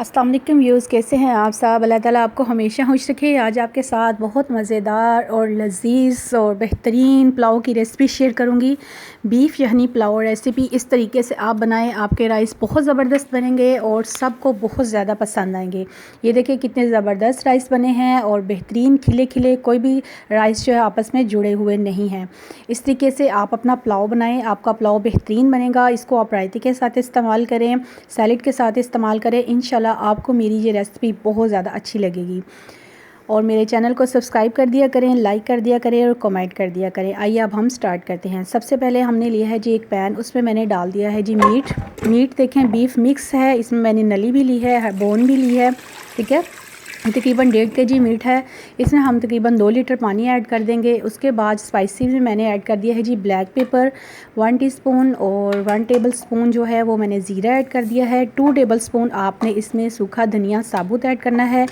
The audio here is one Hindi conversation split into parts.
अस्सलाम वालेकुम व्यूज़, कैसे हैं आप सब। अल्लाह ताला आपको हमेशा खुश रखे। आज आपके साथ बहुत मज़ेदार और लजीज़ और बेहतरीन पुलाव की रेसिपी शेयर करूंगी। बीफ यखनी पुलाव रेसिपी इस तरीके से आप बनाएं, आपके राइस बहुत ज़बरदस्त बनेंगे और सबको बहुत ज़्यादा पसंद आएंगे। ये देखिए कितने ज़बरदस्त राइस बने हैं और बेहतरीन खिले खिले, कोई भी राइस जो है आपस में जुड़े हुए नहीं हैं। इस तरीके से आप अपना पुलाव बनाएं, आपका पुलाव बेहतरीन बनेगा। इसको आप रायते के साथ इस्तेमाल करें, सैलेड के साथ इस्तेमाल करें। इंशाल्लाह आपको मेरी ये रेसिपी बहुत ज़्यादा अच्छी लगेगी। और मेरे चैनल को सब्सक्राइब कर दिया करें, लाइक कर दिया करें और कमेंट कर दिया करें। आइए अब हम स्टार्ट करते हैं। सबसे पहले हमने लिया है जी एक पैन, उसमें मैंने डाल दिया है जी मीट देखें बीफ मिक्स है, इसमें मैंने नली भी ली है, बोन भी ली है। ठीक है, तकरीबन 1.5 kg मीट है। इसमें हम तकरीबन 2 लीटर पानी ऐड कर देंगे। उसके बाद स्पाइसी में मैंने ऐड कर दिया है जी ब्लैक पेपर 1 टीस्पून और 1 टेबल स्पून जो है वो मैंने ज़ीरा ऐड कर दिया है। 2 टेबल स्पून आपने इसमें सूखा धनिया साबुत ऐड करना है।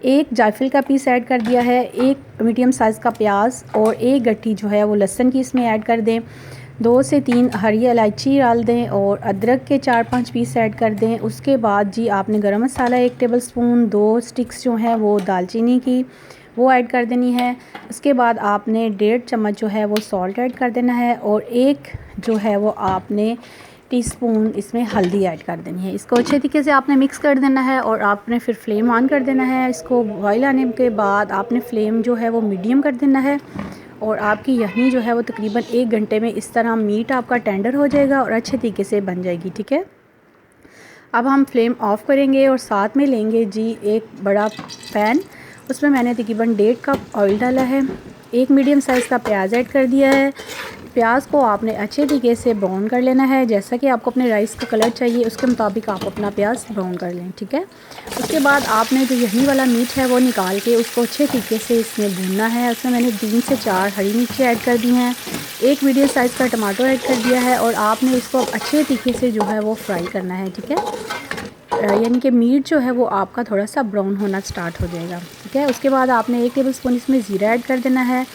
एक जायफल का पीस ऐड कर दिया है। एक मीडियम साइज़ का प्याज और एक गट्ठी जो है वो लहसुन की इसमें ऐड कर दें। 2 से 3 हरी इलायची डाल दें और अदरक के 4-5 पीस ऐड कर दें। उसके बाद जी आपने गरम मसाला 1 टेबल स्पून, 2 स्टिक्स जो हैं वो दालचीनी की वो ऐड कर देनी है। उसके बाद आपने 1.5 चम्मच जो है वो सॉल्ट ऐड कर देना है और एक जो है वो आपने टीस्पून इसमें हल्दी ऐड कर देनी है। इसको अच्छे तरीके से आपने मिक्स कर देना है और आपने फिर फ्लेम ऑन कर देना है। इसको बॉयल आने के बाद आपने फ्लेम जो है वो मीडियम कर देना है और आपकी यखनी जो है वो तकरीबन 1 घंटे में इस तरह मीट आपका टेंडर हो जाएगा और अच्छे तरीके से बन जाएगी। ठीक है, अब हम फ्लेम ऑफ़ करेंगे और साथ में लेंगे जी एक बड़ा पैन, उसमें मैंने तकरीबन 1.5 कप ऑयल डाला है। एक मीडियम साइज़ का प्याज ऐड कर दिया है। प्याज को आपने अच्छे तरीके से ब्राउन कर लेना है, जैसा कि आपको अपने राइस का कलर चाहिए उसके मुताबिक आप अपना प्याज ब्राउन कर लें। ठीक है, उसके बाद आपने जो यखनी वाला मीट है वो निकाल के उसको अच्छे तरीके से इसमें भूनना है। उसमें मैंने 3 से 4 हरी मिर्ची ऐड कर दी हैं, एक मीडियम साइज़ का टमाटो ऐड कर दिया है और आपने इसको अच्छे तरीके से जो है वो फ्राई करना है। ठीक है, यानी कि मीट जो है वो आपका थोड़ा सा ब्राउन होना स्टार्ट हो जाएगा। ठीक है, उसके बाद आपने 1 टेबल स्पून इसमें ज़ीरा ऐड कर देना है।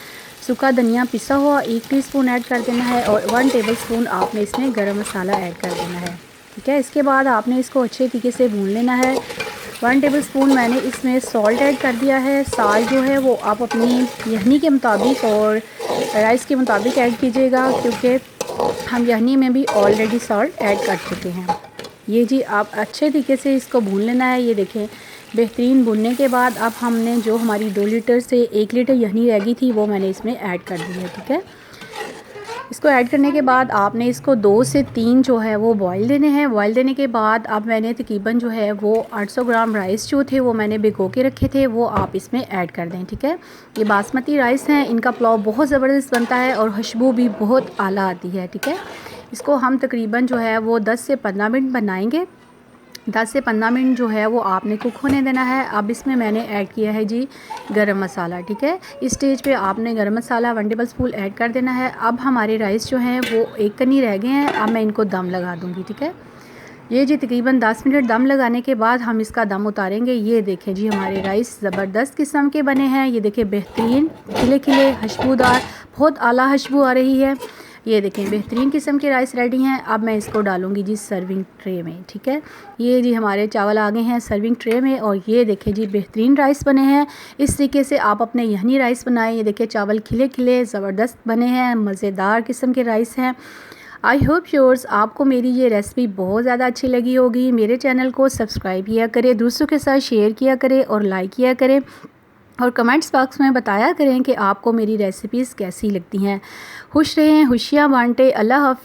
सूखा धनिया पिसा हुआ 1 टीस्पून ऐड कर देना है और 1 टेबल स्पून आपने इसमें गरम मसाला ऐड कर देना है। ठीक है, इसके बाद आपने इसको अच्छे तरीके से भून लेना है। 1 टेबल स्पून मैंने इसमें सॉल्ट ऐड कर दिया है। साल्ट जो है वो आप अपनी यखनी के मुताबिक और राइस के मुताबिक ऐड कीजिएगा, क्योंकि हम यखनी में भी ऑलरेडी सॉल्ट ऐड कर चुके हैं। ये जी आप अच्छे तरीके से इसको भून लेना है। ये देखें बेहतरीन भुनने के बाद अब हमने जो हमारी 2 लीटर से 1 लीटर यखनी रह गई थी वो मैंने इसमें ऐड कर दी है। ठीक है, इसको ऐड करने के बाद आपने इसको 2 से 3 जो है वो बॉईल देने हैं। बॉईल देने के बाद अब मैंने तकरीबन जो है वो 800 ग्राम राइस जो थे वो मैंने भिगो के रखे थे वो आप इसमें ऐड कर दें। ठीक है, ये बासमती राइस हैं, इनका पुलाव बहुत ज़बरदस्त बनता है और खुशबू भी बहुत आला आती है। ठीक है, इसको हम तकरीबन जो है वो 10 से 15 मिनट बनाएंगे। 10 से 15 मिनट जो है वो आपने कुक होने देना है। अब इसमें मैंने ऐड किया है जी गरम मसाला। ठीक है, इस स्टेज पे आपने गरम मसाला 1 टेबल स्पून ऐड कर देना है। अब हमारे राइस जो हैं वो एक कनी रह गए हैं, अब मैं इनको दम लगा दूँगी। ठीक है, ये जी तकरीबन 10 मिनट दम लगाने के बाद हम इसका दम उतारेंगे। ये देखें जी हमारे राइस ज़बरदस्त किस्म के बने हैं। ये देखें बेहतरीन खिले खिले खुशबूदार, बहुत आला खुशबू आ रही है। ये देखें बेहतरीन किस्म के राइस रेडी हैं। अब मैं इसको डालूंगी जी सर्विंग ट्रे में। ठीक है, ये जी हमारे चावल आ गए हैं सर्विंग ट्रे में और ये देखें जी बेहतरीन राइस बने हैं। इस तरीके से आप अपने यखनी राइस बनाएं। ये देखें चावल खिले खिले ज़बरदस्त बने हैं, मज़ेदार किस्म के राइस हैं। आई होप योर्स आपको मेरी ये रेसिपी बहुत ज़्यादा अच्छी लगी होगी। मेरे चैनल को सब्सक्राइब किया करें, दूसरों के साथ शेयर किया करें और लाइक किया करें और कमेंट्स बॉक्स में बताया करें कि आपको मेरी रेसिपीज़ कैसी लगती हैं। खुश रहें, खुशियाँ बांटें। अल्लाह हाफ़िज़।